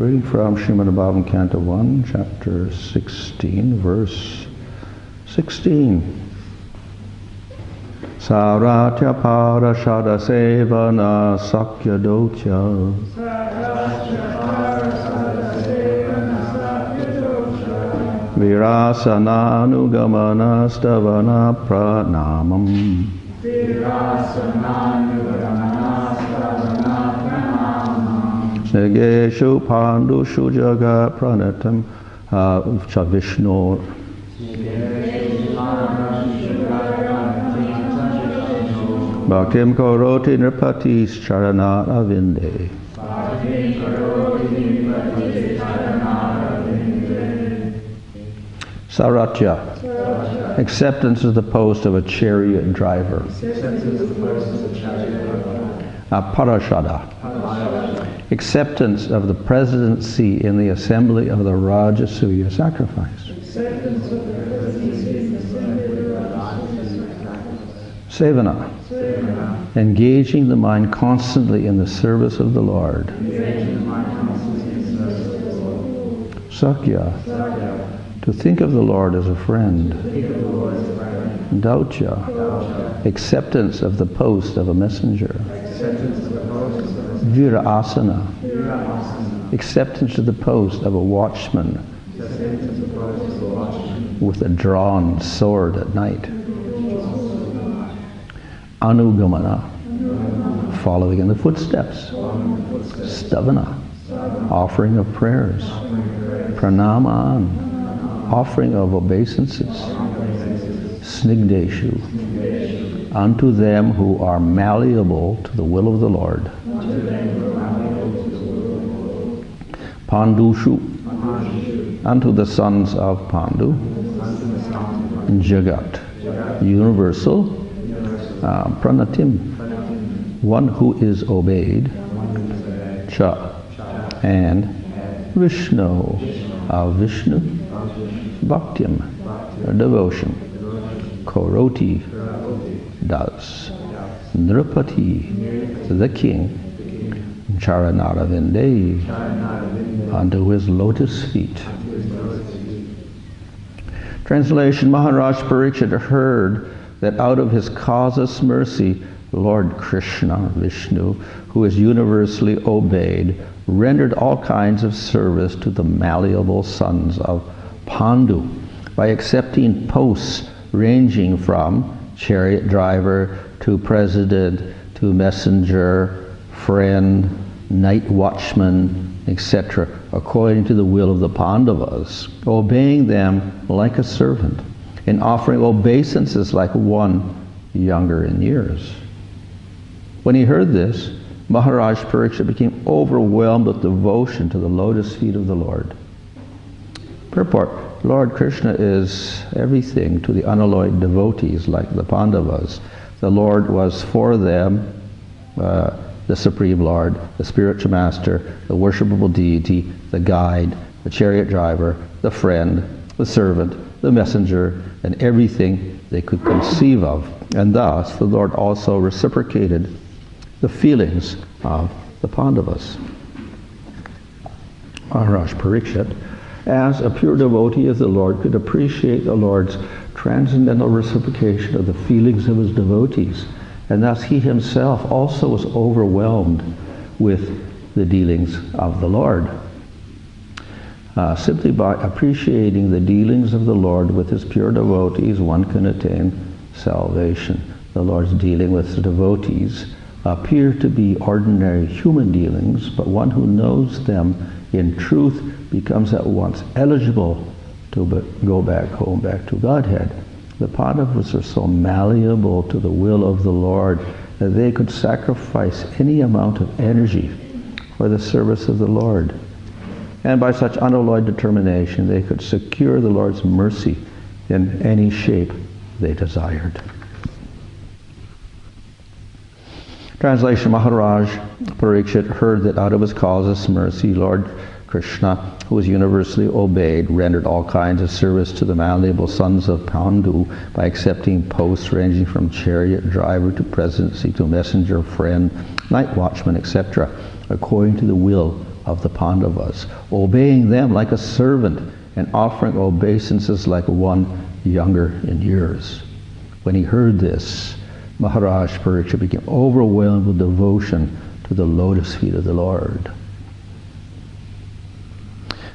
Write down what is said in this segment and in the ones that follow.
Reading from Srimad Bhagavatam, Canto 1, Chapter 16, Verse 16. Saratya parashada sevana sakya dotya Virasananugamana stavana pranamam Snegeshu pandushu jaga pranatam Vishnu Bhaktim koroti nirpatis charanat avinde. Saratya, acceptance of the post of a chariot driver. Parashada, acceptance of the presidency in the assembly of the Rajasuya sacrifice. Sevana, engaging the mind constantly in the service of the Lord. Sakya, to think of the Lord as a friend. Dautya, acceptance of the post of a messenger. Virasana, acceptance of the post of a watchman with a drawn sword at night. Anugamana, following in the footsteps. Stavana, offering of prayers. Pranaman, offering of obeisances. Snigdeshu, unto them who are malleable to the will of the Lord. Pandushu, unto the sons of Pandu. Jagat, universal. Pranatim, one who is obeyed. Cha, and Vishnu, Vishnu, Bhaktim, devotion. Koroti, does. Nripati, the king. Charanaravindeyi, unto his lotus feet. Translation: Maharaj Parikshit heard that out of his causeless mercy, Lord Krishna, Vishnu, who is universally obeyed, rendered all kinds of service to the malleable sons of Pandu by accepting posts ranging from chariot driver to president to messenger, friend, night watchman, etc., according to the will of the Pandavas, obeying them like a servant, and offering obeisances like one younger in years. When he heard this, Maharaj Parikshit became overwhelmed with devotion to the lotus feet of the Lord. Purport: Lord Krishna is everything to the unalloyed devotees like the Pandavas. The Lord was for them the Supreme Lord, the spiritual master, the worshipable deity, the guide, the chariot driver, the friend, the servant, the messenger, and everything they could conceive of. And thus the Lord also reciprocated the feelings of the Pandavas. Maharaj Parikshit, as a pure devotee of the Lord, could appreciate the Lord's transcendental reciprocation of the feelings of his devotees, and thus he himself also was overwhelmed with the dealings of the Lord. Simply by appreciating the dealings of the Lord with his pure devotees, one can attain salvation. The Lord's dealing with the devotees appear to be ordinary human dealings, but one who knows them in truth becomes at once eligible to go back home, back to Godhead. The Pandavas are so malleable to the will of the Lord that they could sacrifice any amount of energy for the service of the Lord. And by such unalloyed determination, they could secure the Lord's mercy in any shape they desired. Translation: Maharaj Parikshit heard that out of his causeless mercy, Lord Krishna, who was universally obeyed, rendered all kinds of service to the malleable sons of Pandu by accepting posts ranging from chariot driver to presidency to messenger, friend, night watchman, etc., according to the will of the Pandavas, obeying them like a servant and offering obeisances like one younger in years. When he heard this, Maharaj Parikshit became overwhelmed with devotion to the lotus feet of the Lord.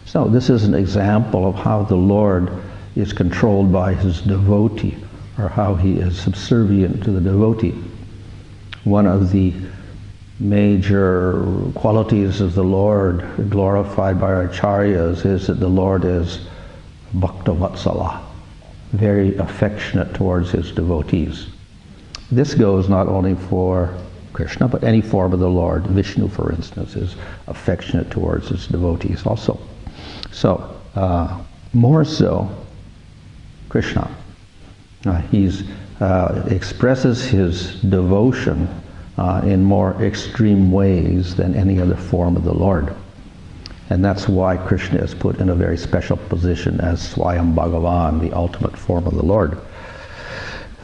So this is an example of how the Lord is controlled by his devotee, or how he is subservient to the devotee. One of the major qualities of the Lord glorified by our acharyas is that the Lord is Bhakta Vatsala, very affectionate towards his devotees. This goes not only for Krishna, but any form of the Lord. Vishnu, for instance, is affectionate towards his devotees also. So, more so, Krishna. He expresses his devotion in more extreme ways than any other form of the Lord. And that's why Krishna is put in a very special position as Swayam Bhagavan, the ultimate form of the Lord.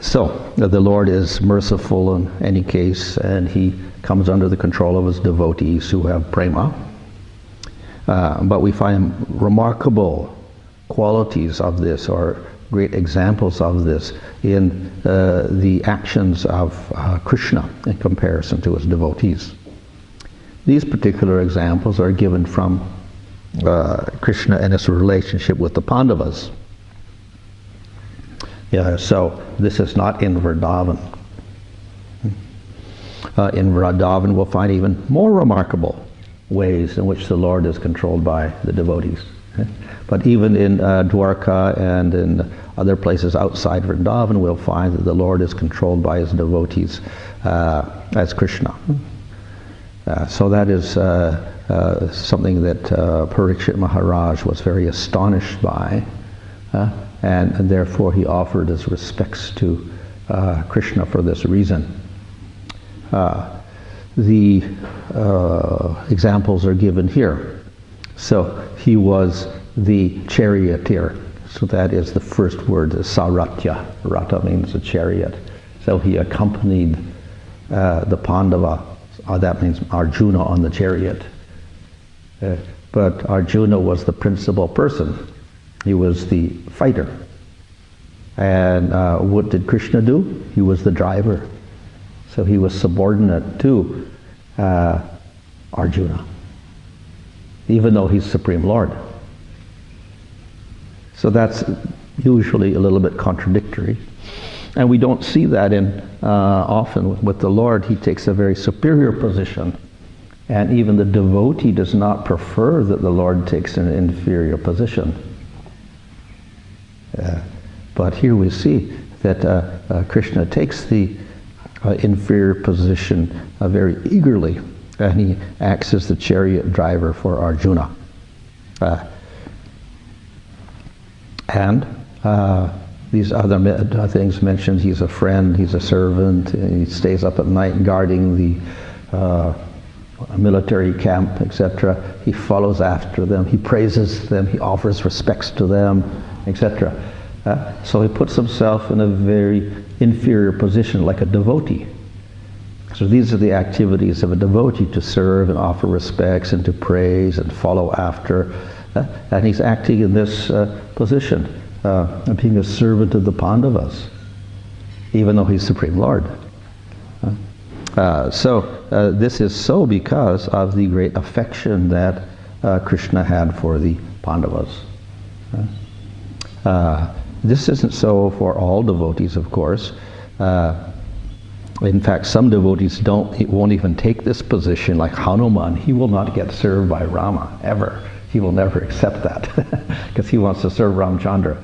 So, the Lord is merciful in any case, and he comes under the control of his devotees who have prema. But we find remarkable qualities of this, or great examples of this, in the actions of Krishna in comparison to his devotees. These particular examples are given from Krishna and his relationship with the Pandavas. Yeah, so this is not in Vrindavan. In Vrindavan we'll find even more remarkable ways in which the Lord is controlled by the devotees. But even in Dwarka and in other places outside Vrindavan, we'll find that the Lord is controlled by his devotees as Krishna. So that is something that Parikshit Maharaj was very astonished by, and therefore he offered his respects to Krishna for this reason. The examples are given here. So he was the charioteer. So that is the first word, Saratya. Rata means a chariot. So he accompanied the Pandava. That means Arjuna on the chariot. But Arjuna was the principal person. He was the fighter. And what did Krishna do? He was the driver. So he was subordinate to Arjuna, even though he's Supreme Lord. So that's usually a little bit contradictory. And we don't see that often with the Lord. He takes a very superior position. And even the devotee does not prefer that the Lord takes an inferior position. But here we see that Krishna takes the inferior position very eagerly, and he acts as the chariot driver for Arjuna. And these other things mentioned, he's a friend, he's a servant, he stays up at night guarding the military camp, etc. He follows after them, he praises them, he offers respects to them, etc. So he puts himself in a very inferior position, like a devotee. So these are the activities of a devotee, to serve and offer respects and to praise and follow after. And he's acting in this position, being a servant of the Pandavas, even though he's Supreme Lord. So this is so because of the great affection that Krishna had for the Pandavas. This isn't so for all devotees, of course. In fact, some devotees won't even take this position, like Hanuman. He will not get served by Rama, ever. He will never accept that, because he wants to serve Ramchandra.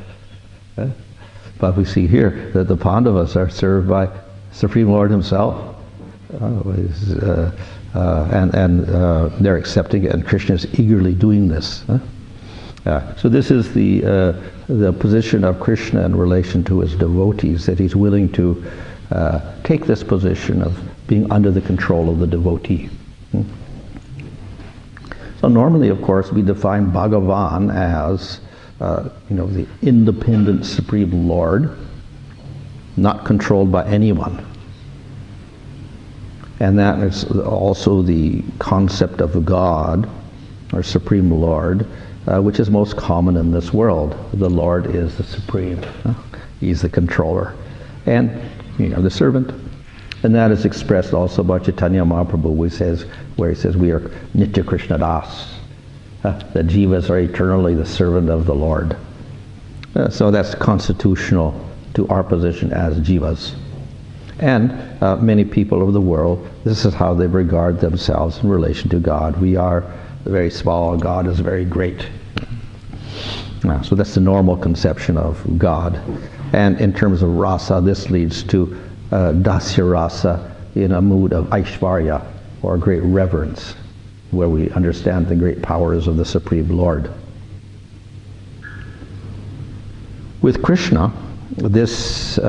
But we see here that the Pandavas are served by Supreme Lord himself. And they're accepting it, and Krishna is eagerly doing this. So this is the position of Krishna in relation to his devotees, that he's willing to take this position of being under the control of the devotee. So normally, of course, we define Bhagavan as the independent Supreme Lord, not controlled by anyone. And that is also the concept of God or Supreme Lord, which is most common in this world. The Lord is the Supreme. He's the controller. And you are the servant. And that is expressed also by Chaitanya Mahaprabhu, where he says we are Nitya Krishna Das. The jivas are eternally the servant of the Lord. So that's constitutional to our position as jivas. And many people of the world, this is how they regard themselves in relation to God. We are very small, God is very great. So that's the normal conception of God. And in terms of rasa, this leads to dasya rasa in a mood of aishvarya, or great reverence, where we understand the great powers of the Supreme Lord. With Krishna, this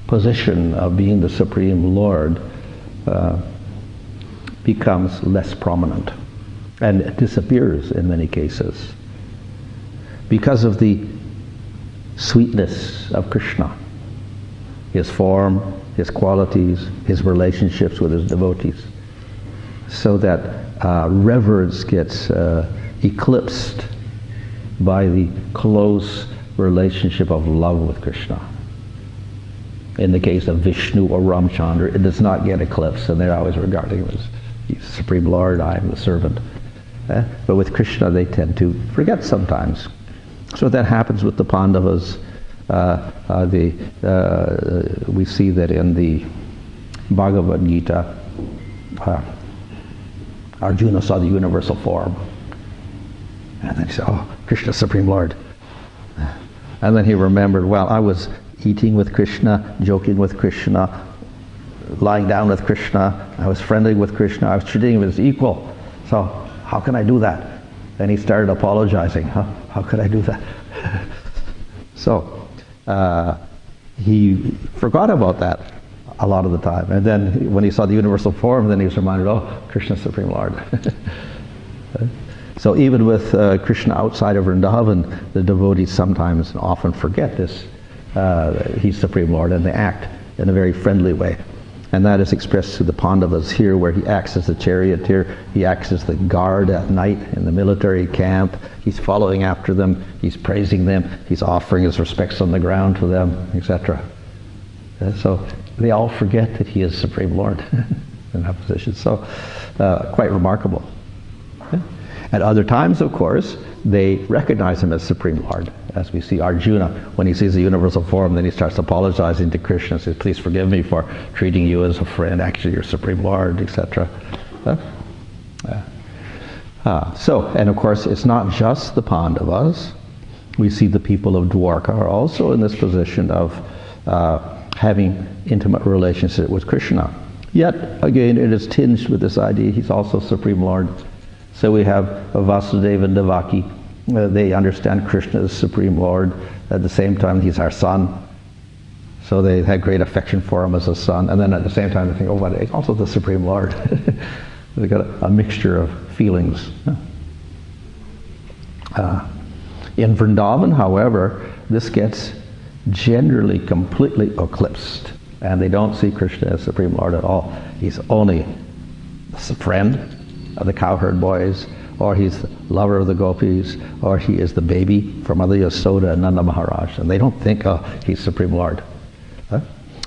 position of being the Supreme Lord becomes less prominent, and it disappears in many cases because of the sweetness of Krishna, his form, his qualities, his relationships with his devotees, so that reverence gets eclipsed by the close relationship of love with Krishna. In the case of Vishnu or Ramchandra, it does not get eclipsed, and they're always regarding him as he's the Supreme Lord, I am the servant. But with Krishna, they tend to forget sometimes. So that happens with the Pandavas. We see that in the Bhagavad Gita, Arjuna saw the universal form. And then he said, oh, Krishna, Supreme Lord. And then he remembered, well, I was eating with Krishna, joking with Krishna, lying down with Krishna, I was friendly with Krishna, I was treating him as equal. So how can I do that? And he started apologizing. How could I do that? So he forgot about that a lot of the time. And then when he saw the universal form, then he was reminded, oh, Krishna, Supreme Lord. So even with Krishna outside of Vrindavan, the devotees sometimes and often forget this. He's Supreme Lord, and they act in a very friendly way. And that is expressed through the Pandavas here, where he acts as the charioteer, he acts as the guard at night in the military camp, he's following after them, he's praising them, he's offering his respects on the ground to them, etc. So they all forget that he is Supreme Lord in that position. So quite remarkable. At other times, of course, they recognize him as Supreme Lord. As we see Arjuna, when he sees the universal form, then he starts apologizing to Krishna, says, please forgive me for treating you as a friend, actually you're Supreme Lord, etc. And of course, it's not just the Pandavas. We see the people of Dwarka are also in this position of having intimate relationship with Krishna. Yet, again, it is tinged with this idea he's also Supreme Lord. So we have Vasudeva and Devaki. They understand Krishna as Supreme Lord. At the same time, he's our son. So they had great affection for him as a son. And then at the same time, they think, oh, but he's also the Supreme Lord. They've got a mixture of feelings. In Vrindavan, however, this gets generally completely eclipsed. And they don't see Krishna as Supreme Lord at all. He's only a friend of the cowherd boys, or he's the lover of the gopis, or he is the baby from Mother Yasoda and Nanda Maharaj. And they don't think, oh, he's Supreme Lord.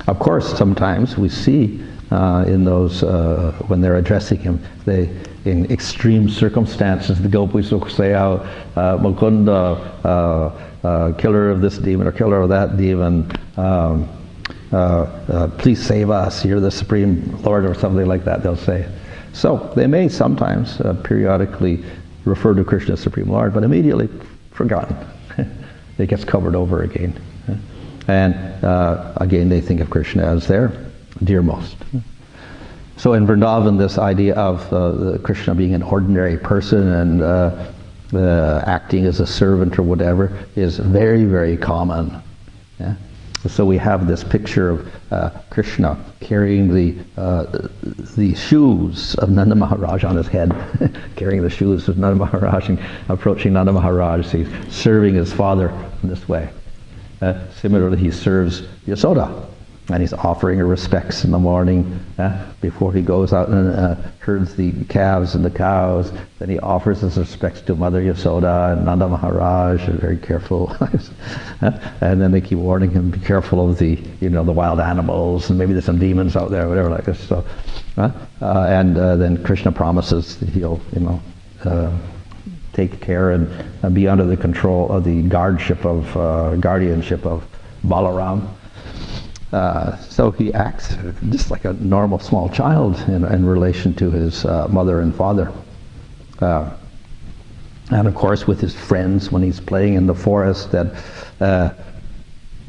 Of course, sometimes we see in those, when they're addressing him, in extreme circumstances, the gopis will say, oh, Mukunda, killer of this demon or killer of that demon, please save us, you're the Supreme Lord, or something like that, they'll say. So they may sometimes periodically refer to Krishna as Supreme Lord, but immediately forgotten. It gets covered over again. And again, they think of Krishna as their dearmost. So in Vrindavan, this idea of Krishna being an ordinary person and acting as a servant or whatever is very, very common. Yeah? So we have this picture of Krishna carrying the shoes of Nanda Maharaj on his head, carrying the shoes of Nanda Maharaj and approaching Nanda Maharaj. He's serving his father in this way. Similarly, he serves Yasoda and he's offering her respects in the morning before he goes out and herds the calves and the cows. Then he offers his respects to Mother Yasoda and Nanda Maharaj, and very careful. And then they keep warning him, be careful of the wild animals, and maybe there's some demons out there, whatever like this. So, and then Krishna promises that he'll take care and be under the control of the guardianship of Balaram. So he acts just like a normal small child in relation to his mother and father. And of course with his friends when he's playing in the forest, that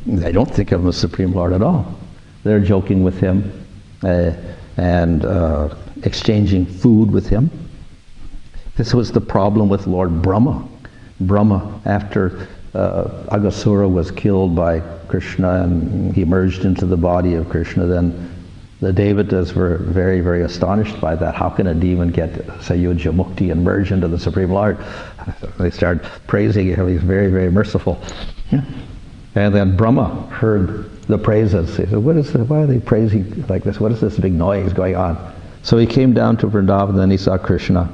they don't think of him as Supreme Lord at all. They're joking with him and exchanging food with him. This was the problem with Lord Brahma. Brahma, after Aghasura was killed by Krishna and he merged into the body of Krishna, then the Devatas were very, very astonished by that. How can a demon get Sayujya Mukti and merge into the Supreme Lord? They started praising him. He's very, very merciful. Yeah. And then Brahma heard the praises. He said, why are they praising like this? What is this big noise going on? So he came down to Vrindavan, and then he saw Krishna.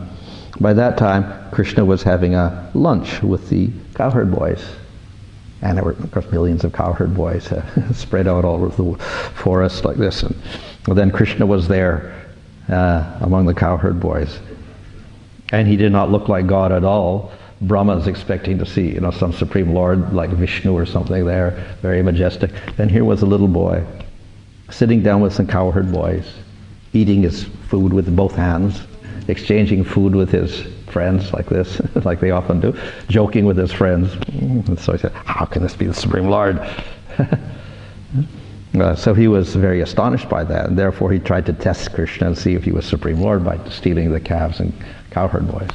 By that time, Krishna was having a lunch with the cowherd boys. And there were, of course, millions of cowherd boys spread out all over the forest like this. And then Krishna was there among the cowherd boys. And he did not look like God at all. Brahma is expecting to see, some Supreme Lord like Vishnu or something there, very majestic. And here was a little boy sitting down with some cowherd boys, eating his food with both hands, exchanging food with his friends like this, like they often do, joking with his friends. And so he said, how can this be the Supreme Lord? So he was very astonished by that, and therefore he tried to test Krishna and see if he was Supreme Lord by stealing the calves and cowherd boys.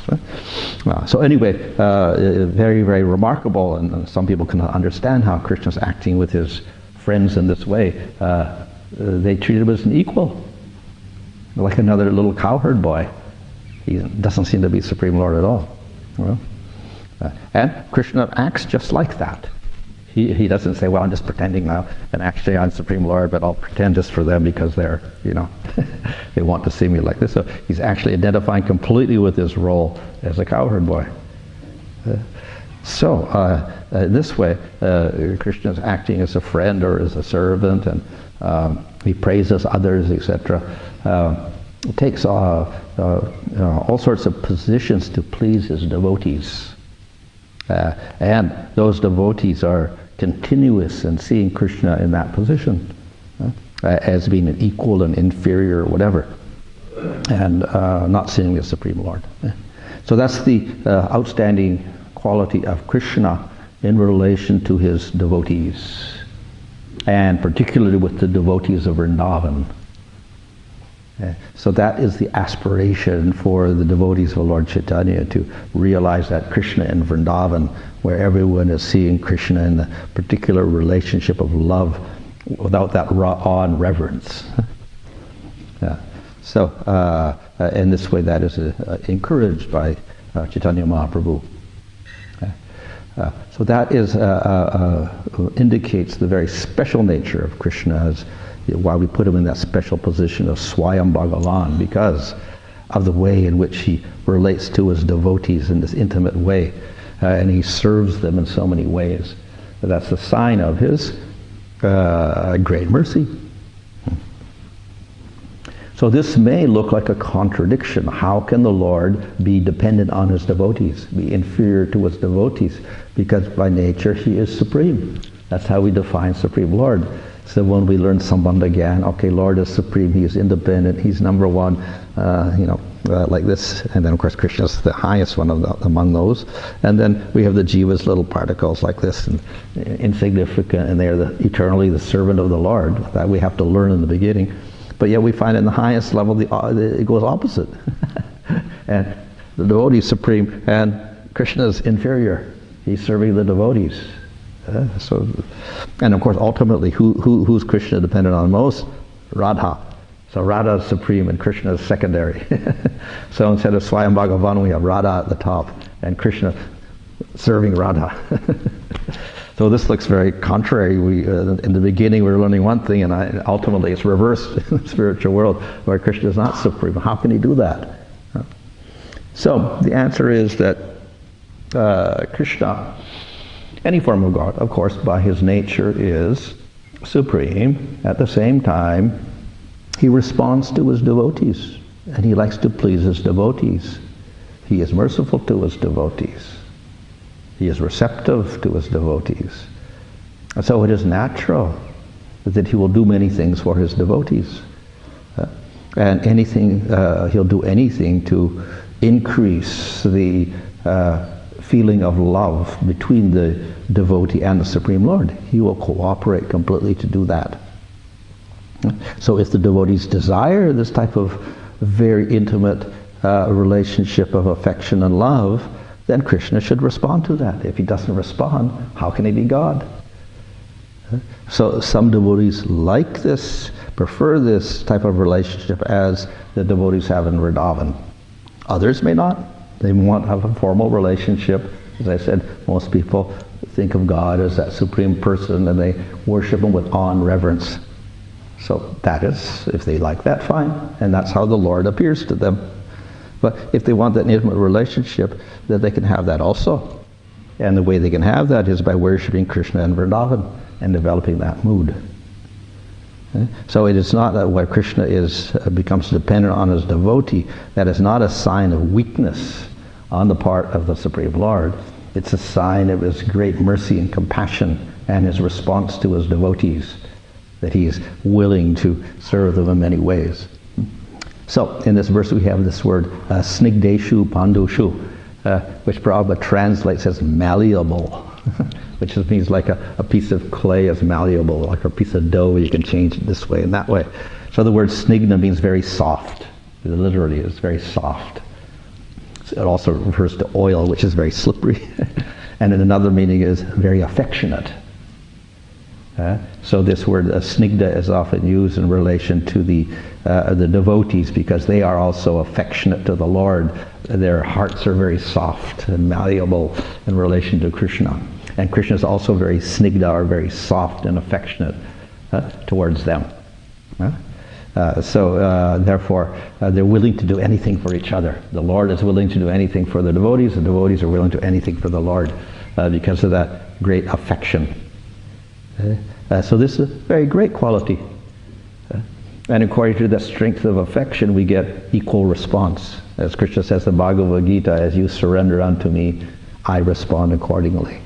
So anyway, very, very remarkable, and some people can understand how Krishna's acting with his friends in this way. They treated him as an equal, like another little cowherd boy. He doesn't seem to be Supreme Lord at all. Well, and Krishna acts just like that. He doesn't say, well, I'm just pretending now, and actually I'm Supreme Lord, but I'll pretend just for them because they're, they want to see me like this. So he's actually identifying completely with his role as a cowherd boy. This way, Krishna's acting as a friend or as a servant, and he praises others, etc. Takes all sorts of positions to please his devotees. And those devotees are continuous in seeing Krishna in that position, as being an equal and inferior or whatever, and not seeing the Supreme Lord. So that's the outstanding quality of Krishna in relation to his devotees, and particularly with the devotees of Vrindavan. So that is the aspiration for the devotees of Lord Chaitanya, to realize that Krishna in Vrindavan, where everyone is seeing Krishna in the particular relationship of love without that awe and reverence. So in this way that is encouraged by Chaitanya Mahaprabhu. So that is indicates the very special nature of Krishna, as why we put him in that special position of Swayam Bhagavan, because of the way in which he relates to his devotees in this intimate way, and he serves them in so many ways. That's the sign of his great mercy. So this may look like a contradiction. How can the Lord be dependent on his devotees, be inferior to his devotees? Because by nature he is supreme. That's how we define Supreme Lord. So when we learn Sambandha Gyan, okay, Lord is supreme, he is independent, he's number one, like this. And then of course Krishna is the highest one among those. And then we have the jivas, little particles like this, and insignificant, and they're eternally the servant of the Lord. That we have to learn in the beginning. But yet we find in the highest level it goes opposite. And the devotee is supreme, and Krishna is inferior. He's serving the devotees. And of course, ultimately, who's Krishna dependent on most? Radha. So Radha is supreme and Krishna is secondary. So instead of Swayam Bhagavan, we have Radha at the top and Krishna serving Radha. So this looks very contrary. In the beginning we were learning one thing, and ultimately it's reversed in the spiritual world, where Krishna is not supreme. How can he do that? So the answer is that Krishna, any form of God, of course, by his nature is supreme. At the same time, he responds to his devotees, and he likes to please his devotees. He is merciful to his devotees. He is receptive to his devotees. And so it is natural that he will do many things for his devotees. And he'll do anything to increase the feeling of love between the devotee and the Supreme Lord. He will cooperate completely to do that. So if the devotees desire this type of very intimate relationship of affection and love, then Krishna should respond to that. If he doesn't respond, how can he be God? So some devotees like this, prefer this type of relationship as the devotees have in Vrindavan. Others may not. They want to have a formal relationship. As I said, most people think of God as that supreme person, and they worship him with awe and reverence. So that is, if they like that, fine. And that's how the Lord appears to them. But if they want that intimate relationship, then they can have that also. And the way they can have that is by worshiping Krishna in Vrindavan and developing that mood. So it is not that where Krishna becomes dependent on his devotee, that is not a sign of weakness on the part of the Supreme Lord. It's a sign of his great mercy and compassion and his response to his devotees, that he is willing to serve them in many ways. So in this verse we have this word snigdeshu pandushu, which Prabhupada translates as malleable, which means like a piece of clay is malleable, like a piece of dough, you can change it this way and that way. So the word snigna means very soft. It literally is very soft. It also refers to oil, which is very slippery. And in another meaning is very affectionate. So this word snigdha is often used in relation to the devotees, because they are also affectionate to the Lord. Their hearts are very soft and malleable in relation to Krishna. And Krishna is also very snigdha, or very soft and affectionate towards them. Therefore, they're willing to do anything for each other. The Lord is willing to do anything for the devotees are willing to do anything for the Lord because of that great affection. So this is a very great quality. And according to that strength of affection, we get equal response. As Krishna says in Bhagavad Gita, as you surrender unto me, I respond accordingly.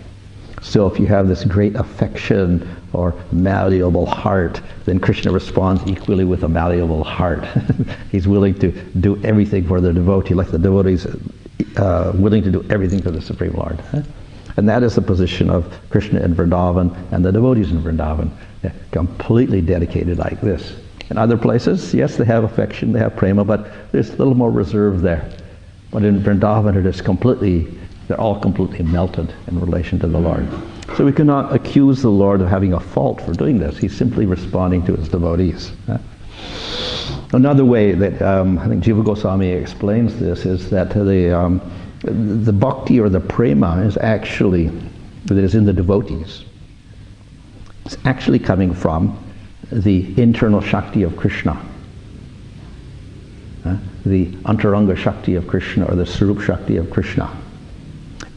So if you have this great affection or malleable heart, then Krishna responds equally with a malleable heart. He's willing to do everything for the devotee, like the devotees willing to do everything for the Supreme Lord. And that is the position of Krishna in Vrindavan and the devotees in Vrindavan. They're completely dedicated like this. In other places, yes, they have affection, they have prema, but there's a little more reserve there. But in Vrindavan, they're all completely melted in relation to the Lord. So we cannot accuse the Lord of having a fault for doing this. He's simply responding to his devotees. Another way that I think Jiva Goswami explains this is that the bhakti or the prema is actually, that is in the devotees, it's actually coming from the internal Shakti of Krishna. The Antaranga Shakti of Krishna, or the Sarup Shakti of Krishna.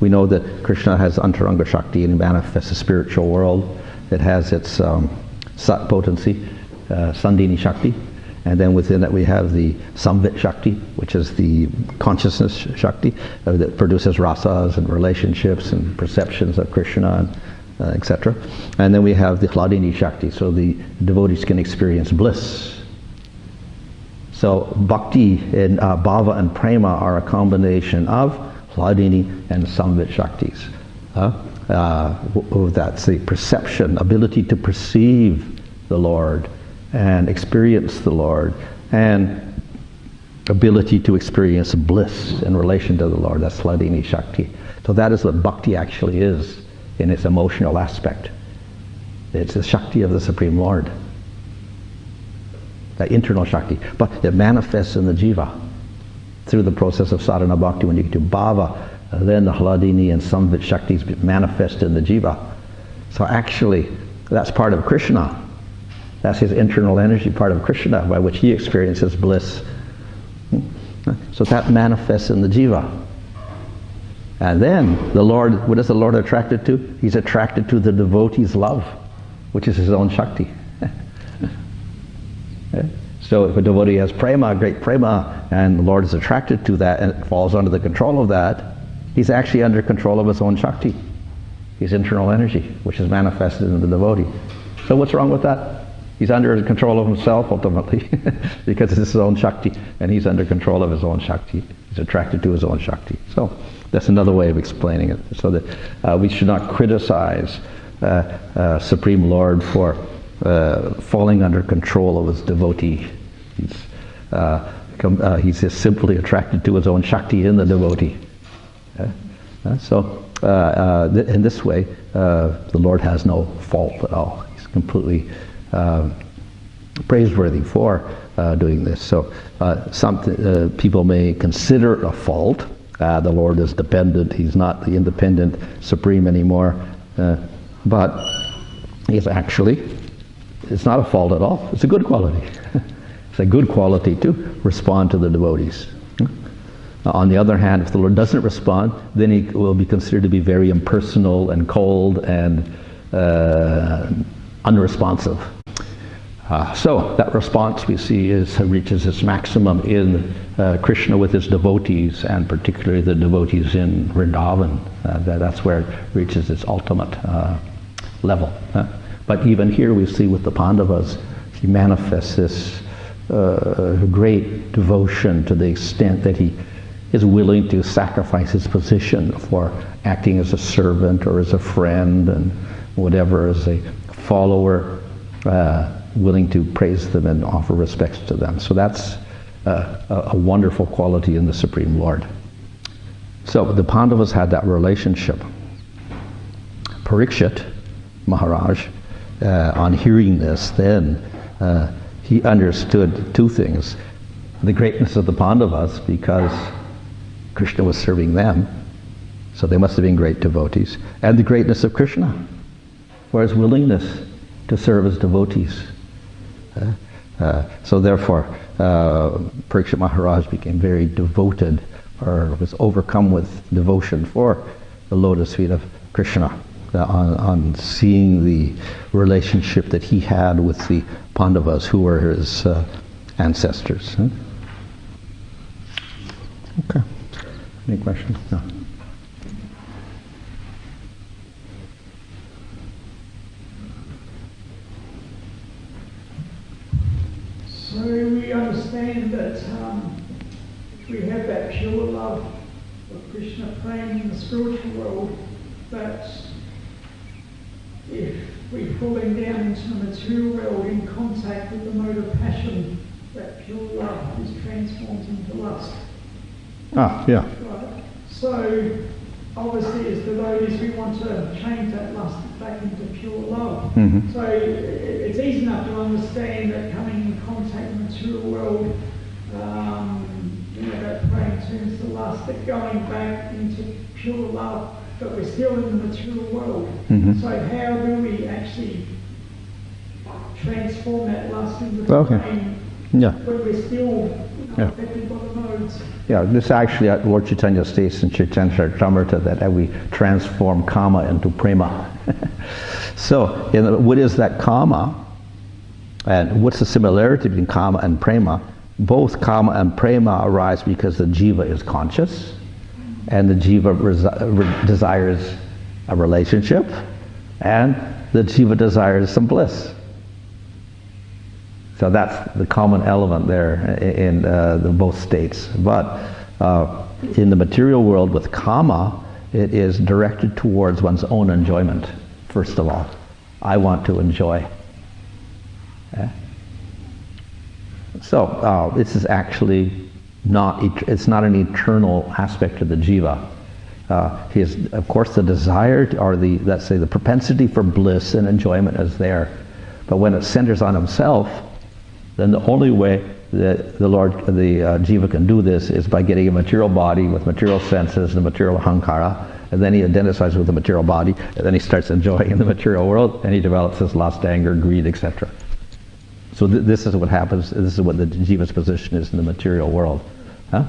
We know that Krishna has Antaranga Shakti and manifests the spiritual world. It has its Sat potency, Sandhini Shakti, and then within that we have the Samvit Shakti, which is the consciousness Shakti that produces rasas and relationships and perceptions of Krishna, and etc. And then we have the Hladini Shakti, so the devotees can experience bliss. So bhakti and bhava and prema are a combination of Hladini and Samvit Shaktis. That's the perception, ability to perceive the Lord and experience the Lord, and ability to experience bliss in relation to the Lord. That's Hladini Shakti. So that is what bhakti actually is in its emotional aspect. It's the Shakti of the Supreme Lord, that internal Shakti. But it manifests in the jiva through the process of sadhana bhakti. When you get to bhava, then the Hladini and Samvit Shaktis manifest in the jiva. So actually, that's part of Krishna. That's his internal energy, part of Krishna, by which he experiences bliss. So that manifests in the jiva. And then the Lord, what is the Lord attracted to? He's attracted to the devotee's love, which is his own Shakti. So if a devotee has prema, great prema, and the Lord is attracted to that and falls under the control of that, he's actually under control of his own Shakti, his internal energy, which is manifested in the devotee. So what's wrong with that? He's under control of himself ultimately, because it's his own Shakti, and he's under control of his own Shakti. He's attracted to his own Shakti. So that's another way of explaining it, so that we should not criticize Supreme Lord for falling under control of his devotee. He's just simply attracted to his own Shakti in the devotee. So in this way, the Lord has no fault at all. He's completely praiseworthy for doing this. So some people may consider it a fault. The Lord is dependent. He's not the independent supreme anymore. But he's actually, it's not a fault at all. It's a good quality. It's a good quality to respond to the devotees. On the other hand, if the Lord doesn't respond, then he will be considered to be very impersonal and cold and unresponsive. So that response we see reaches its maximum in Krishna with his devotees, and particularly the devotees in Vrindavan. That's where it reaches its ultimate level. But even here we see with the Pandavas, he manifests this great devotion to the extent that he is willing to sacrifice his position for acting as a servant or as a friend and whatever, as a follower, willing to praise them and offer respects to them. So that's a wonderful quality in the Supreme Lord. So the Pandavas had that relationship. Parikshit Maharaj, on hearing this, then he understood two things. The greatness of the Pandavas, because Krishna was serving them, so they must have been great devotees, and the greatness of Krishna for his willingness to serve as devotees. So therefore, Parikshit Maharaj became very devoted, or was overcome with devotion for the lotus feet of Krishna, on seeing the relationship that he had with the Pandavas, who were his ancestors. Okay. Any questions? No. So we understand that we have that pure love of Krishna praying in the spiritual world, but if we're falling down into the material world in contact with the mode of passion, that pure love is transformed into lust. Ah, yeah. Right? So obviously as devotees we want to change that lust back into pure love. Mm-hmm. So it's easy enough to understand that coming in contact with the material world, that praying turns to lust, but going back into pure love, but we're still in the material world. Mm-hmm. So how do we actually transform that lust into Okay. Yeah. when we're still affected by the modes? Yeah, this actually Lord Chaitanya states in Chaitanya Charitamrita that we transform kama into prema. So, what is that kama? And what's the similarity between kama and prema? Both kama and prema arise because the jiva is conscious, and the jiva desires a relationship, and the jiva desires some bliss. So that's the common element there in both states. But in the material world with kama, it is directed towards one's own enjoyment, first of all. I want to enjoy. Yeah? So this is actually it's not an eternal aspect of the jiva. Of course, the desire, or let's say the propensity for bliss and enjoyment is there. But when it centers on himself, then the only way that the jiva can do this is by getting a material body with material senses and material ahankara, and then he identifies with the material body, and then he starts enjoying in the material world, and he develops this lust, anger, greed, etc. So this is what happens. This is what the jiva's position is in the material world. Huh?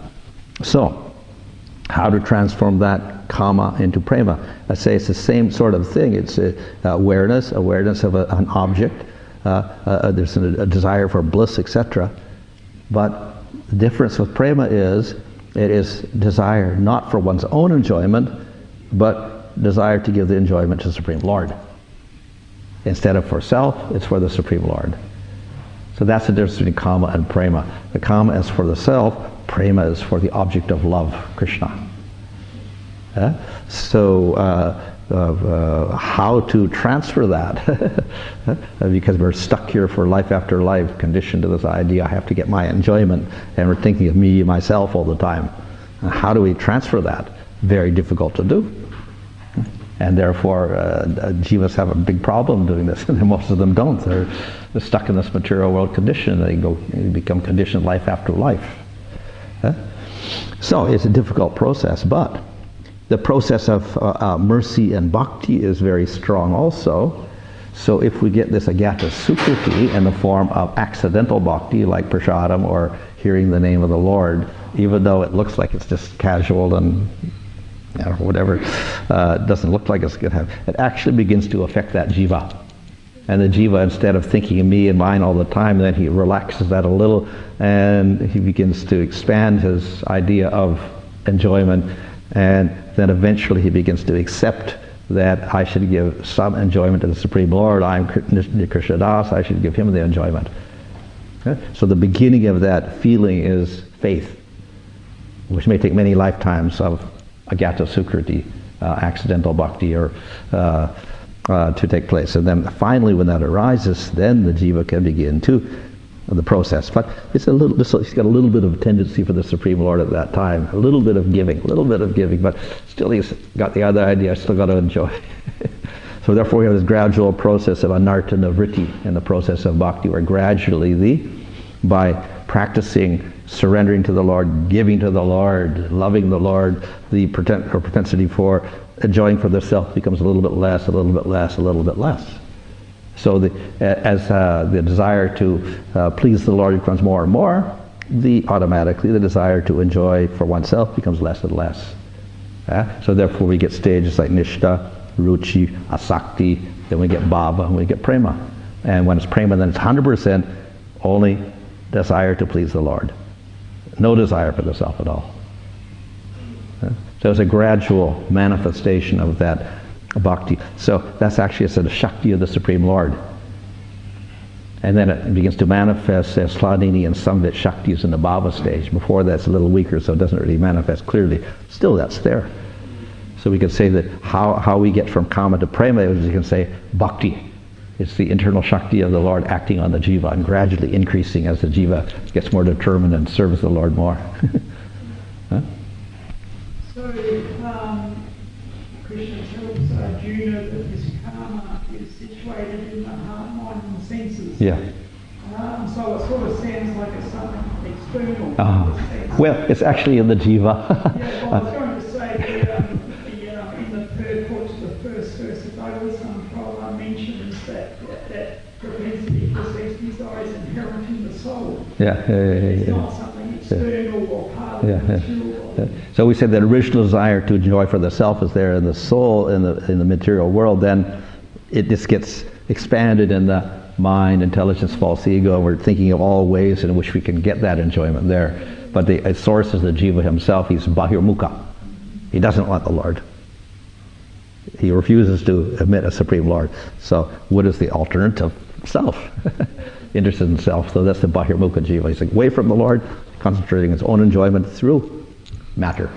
So, how to transform that kama into prema? I say it's the same sort of thing. It's awareness of an object. There's a desire for bliss, etc. But the difference with prema is it is desire not for one's own enjoyment, but desire to give the enjoyment to the Supreme Lord. Instead of for self, it's for the Supreme Lord. So that's the difference between kama and prema. The kama is for the self, prema is for the object of love, Krishna. So how to transfer that? Because we're stuck here for life after life, conditioned to this idea, I have to get my enjoyment, and we're thinking of me, myself all the time. How do we transfer that? Very difficult to do. And therefore, jivas have a big problem doing this, and most of them don't. They're stuck in this material world condition. They become conditioned life after life. So it's a difficult process, but the process of mercy and bhakti is very strong also. So if we get this agata sukriti in the form of accidental bhakti, like prasadam or hearing the name of the Lord, even though it looks like it's just casual and whatever, it doesn't look like it's going to have, it actually begins to affect that jiva. And the jiva, instead of thinking of me and mine all the time, then he relaxes that a little, and he begins to expand his idea of enjoyment, and then eventually he begins to accept that I should give some enjoyment to the Supreme Lord. I'm Krishna Das, I should give him the enjoyment. So the beginning of that feeling is faith, which may take many lifetimes of agata sukriti, accidental bhakti, or to take place. And then finally, when that arises, then the jiva can begin to the process. But it's he's got a little bit of tendency for the Supreme Lord at that time, a little bit of giving, but still he's got the other idea, I still got to enjoy. So therefore we have this gradual process of anartana vritti in the process of bhakti, where gradually by practicing surrendering to the Lord, giving to the Lord, loving the Lord, the propensity for enjoying for the self becomes a little bit less, a little bit less, a little bit less. So as the desire to please the Lord becomes more and more, automatically the desire to enjoy for oneself becomes less and less. So therefore we get stages like nishta, ruchi, asakti, then we get bhava, and we get prema. And when it's prema, then it's 100% only desire to please the Lord. No desire for the self at all. So it's a gradual manifestation of that bhakti. So that's actually a sort of shakti of the Supreme Lord. And then it begins to manifest as Sladini and Samvit Shaktis in the bhava stage. Before that's a little weaker, so it doesn't really manifest clearly. Still, that's there. So we can say that how we get from kama to prema is, you can say, bhakti. It's the internal shakti of the Lord acting on the jiva and gradually increasing as the jiva gets more determined and serves the Lord more. So, Krishna tells Arjuna that this karma is situated in the heart, mind, and senses. Yeah. So it sort of sounds like it's something external. Well, it's actually in the jiva. Yeah, well, I was going to say in the third part to the first verse of Bhagavatam, Prabhupada mentions that propensity for sex desire is inherent in the soul. It's not something external or part of the material. So we said that original desire to enjoy for the self is there in the soul, in the material world. Then it just gets expanded in the mind, intelligence, false ego, and we're thinking of all ways in which we can get that enjoyment there. But the source is the jiva himself. He's bahirmukha. He doesn't want the Lord. He refuses to admit a Supreme Lord. So what is the alternative? Self. Interested in self. So that's the bahirmukha jiva. He's like away from the Lord, concentrating his own enjoyment through matter.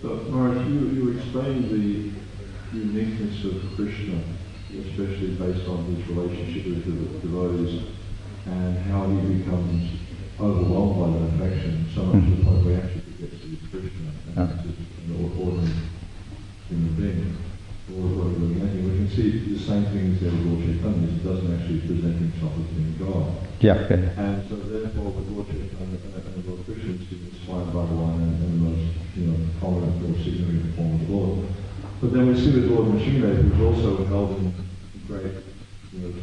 Maharaj, you explained the uniqueness of Krishna, especially based on his relationship with the devotees, and how he becomes overwhelmed by that affection, so much to the point where he actually forgets to be Krishna, and it's just an ordinary human being. Or we can see the same thing as the Lord Chaitanya, he doesn't actually present himself as being God. Yeah. And so therefore with Lord Chaitanya and Lord Krishna, it's Srimad Bhagavatam and the most prominent or significant form of the Lord. But then we see with Lord Nrsimhadev, who's also held in great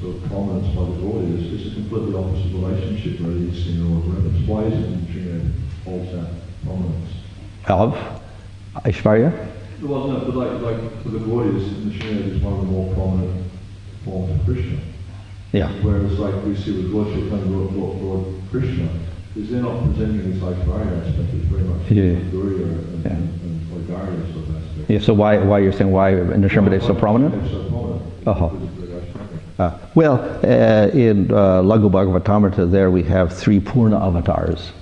sort of prominence by the devotees. It's a completely opposite relationship where he's seen all of them. Why is it Nrsimhadev holds that prominence? Of Aishvarya? Well, no, but like for the devotees, Nrsimhadev is one of the more prominent forms of Krishna. Yeah. Whereas like we see with Lord Chaitanya, Lord Krishna, is they're not presenting this Aishvarya aspect, it's very much Gurya and Vagariya sort of aspect. Yeah, so why you're saying why Nrsimhadev is so prominent? So prominent. Well, in Laghu Bhagavatamrita, there we have 3 Purna avatars.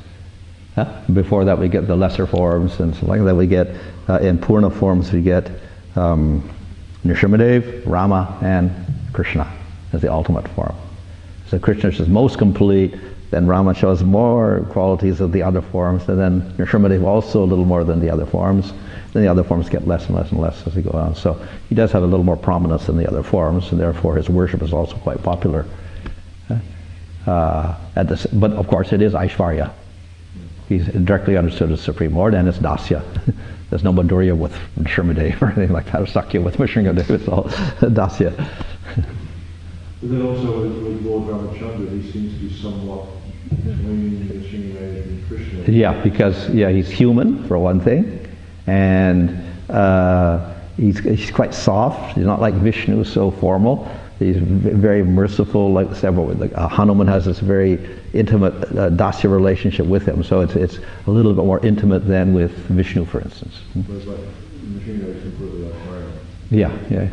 Before that we get the lesser forms, and so like that we get, in Purna forms we get Nrsimhadev, Rama, and Krishna as the ultimate form. So Krishna is most complete, then Rama shows more qualities of the other forms, and then Nrsimhadev also a little more than the other forms. Then the other forms get less and less and less as they go on. So he does have a little more prominence than the other forms, and therefore his worship is also quite popular. But of course it is Aishvarya. He's directly understood as Supreme Lord, and it's Dasya. There's no Madhurya with Nrsimhadev or anything like that, or Sakya with Nrsimhadev. It's all Dasya. But then also with Lord Ramachandra, he seems to be somewhat between Nrsimhadev and Krishna. Yeah, because he's human for one thing, and he's quite soft. He's not like Vishnu, so formal. He's very merciful, like Hanuman has this very intimate Dasya relationship with him, so it's a little bit more intimate than with Vishnu, for instance. Whereas like Nrsimhadev is completely like Hare. Yeah.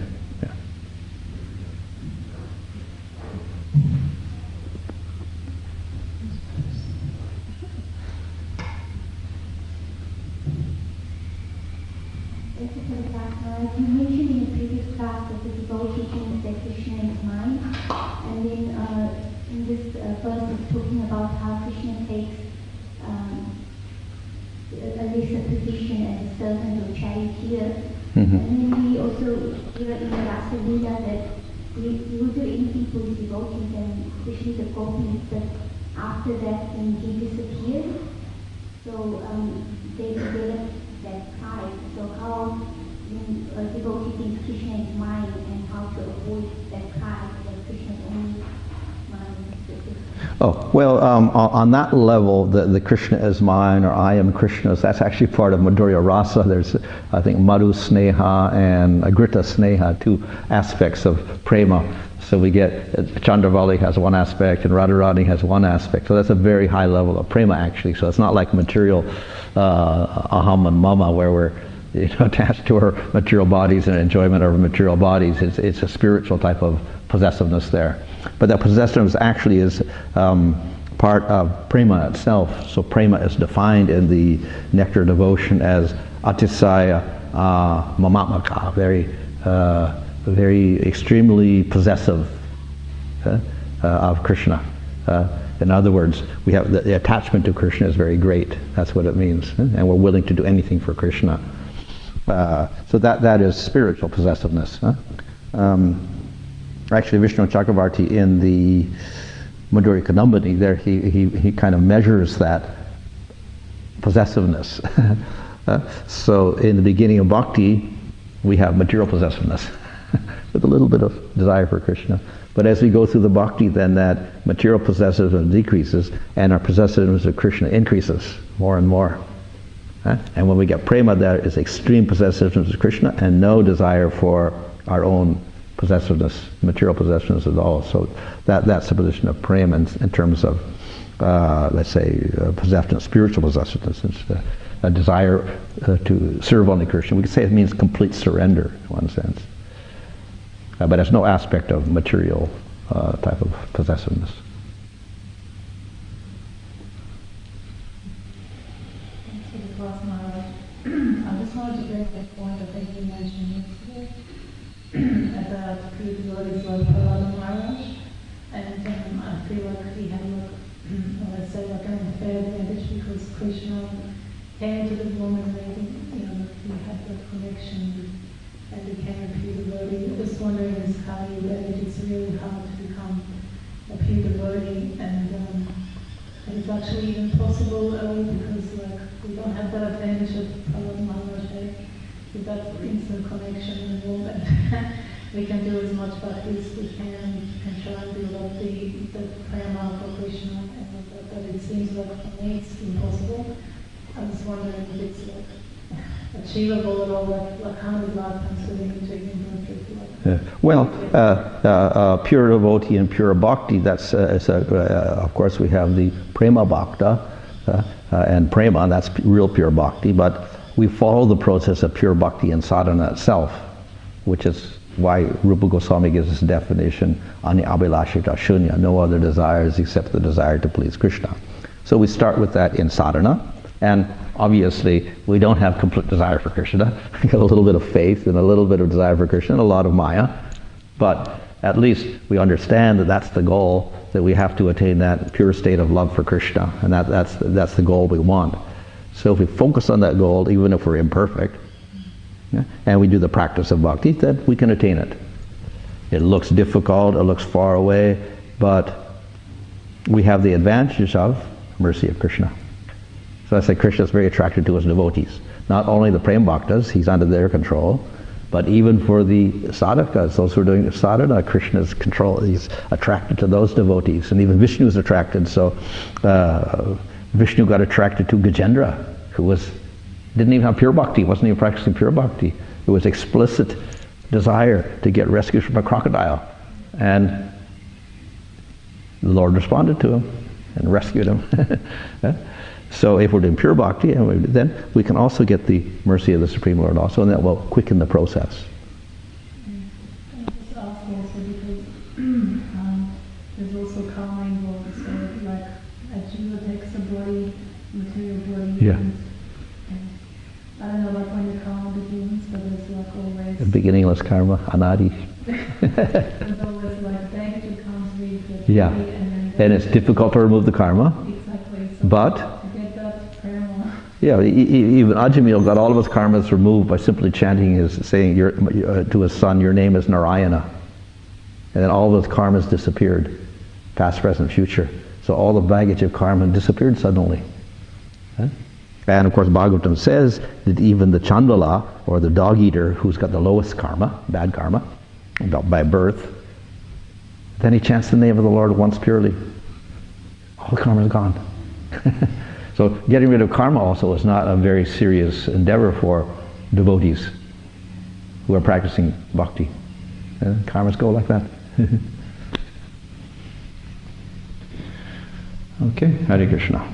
You mentioned in the previous class that the devotee thinks that Krishna is mind, and then in this verse is talking about how Krishna takes a lesser position as a servant or charioteer. And then we also hear in the Rasa Leela that he will do anything for the devotees and especially the gopis, but after that then he disappeared. So they developed that pride. So how a devotee thinks Krishna is mine, and how to avoid that pride that Krishna is only mine. Oh, well, on that level, the Krishna is mine, or I am Krishna's, that's actually part of Madhurya Rasa. There's, I think, Madhu Sneha and Agrita Sneha, 2 aspects of prema. So we get, Chandravali has one aspect, and Radharani has one aspect. So that's a very high level of prema, actually. So it's not like material aham and mama, where we're attached to our material bodies and enjoyment of our material bodies. It's a spiritual type of possessiveness there. But that possessiveness actually is part of prema itself. So prema is defined in the nectar devotion as atisaya mamatmaka, very extremely possessive of Krishna. In other words, we have the attachment to Krishna is very great. That's what it means, and we're willing to do anything for Krishna. So that is spiritual possessiveness. Actually, Vishnu Chakravarti in the Madhurya Kadambini, there he kind of measures that possessiveness. So in the beginning of bhakti, we have material possessiveness with a little bit of desire for Krishna. But as we go through the bhakti, then that material possessiveness decreases, and our possessiveness of Krishna increases more and more. And when we get prema, there is extreme possessiveness of Krishna and no desire for our own possessiveness, material possessiveness at all. So that's the position of prema in terms of, let's say, possessiveness, spiritual possessiveness. It's a desire to serve only Krishna. We could say it means complete surrender in one sense. But there's no aspect of material type of possessiveness. I just wanted to bring the point that you mentioned yesterday about the devotees like Prahlada Maharaj, and I feel like he had let's say like an unfair advantage because Krishna came to the woman and he had that connection with and became a pure devotee. I'm just wondering is how you read it. It's really hard to become a pure devotee, and it's actually even possible because like we don't have that advantage of Prahlad Maharaj with that instant connection in the world. We can do as much bhakti as we can try and build up the prema for Krishna, and but it seems like for me it's impossible. I'm just wondering if it's like achievable at all, like how many lifetimes do we need to pure devotee and pure bhakti, that's, of course we have the prema bhakta, and prema, that's real pure bhakti, but we follow the process of pure bhakti and sadhana itself, which is why Rupa Goswami gives this definition, ani abhilashita shunya, no other desires except the desire to please Krishna. So we start with that in sadhana, and obviously we don't have complete desire for Krishna. We got a little bit of faith and a little bit of desire for Krishna and a lot of maya, but at least we understand that that's the goal, that we have to attain that pure state of love for Krishna, and that's the goal we want. So if we focus on that goal, even if we're imperfect, and we do the practice of bhakti, then we can attain it. It looks difficult, it looks far away, but we have the advantage of mercy of Krishna. So I say Krishna is very attracted to his devotees. Not only the prem bhaktas, he's under their control, but even for the sadhakas, those who are doing sadhana, Krishna's control, he's attracted to those devotees. And even Vishnu is attracted, so Vishnu got attracted to Gajendra, who didn't even have pure bhakti, wasn't even practicing pure bhakti. It was explicit desire to get rescued from a crocodile. And the Lord responded to him and rescued him. So if we're doing pure bhakti, then we can also get the mercy of the Supreme Lord also, and that will quicken the process. I just ask also because there's also karma involved, so like a jiva takes a body, material body, Yeah. and I don't know like when the karma begins, but there's like always A beginningless karma, anadi. there's always like baggage that comes with the Yeah. body, And it's difficult to remove the karma, exactly. So but to get that karma. yeah, even Ajamil got all of his karmas removed by simply chanting saying to his son, your name is Narayana. And then all of his karmas disappeared, past, present, future. So all the baggage of karma disappeared suddenly. And of course Bhagavatam says that even the Chandala, or the dog eater, who's got the lowest karma, bad karma, by birth, then he chants the name of the Lord once purely. All the karma is gone. So getting rid of karma also is not a very serious endeavor for devotees who are practicing bhakti. Karmas go like that. Okay, Hare Krishna.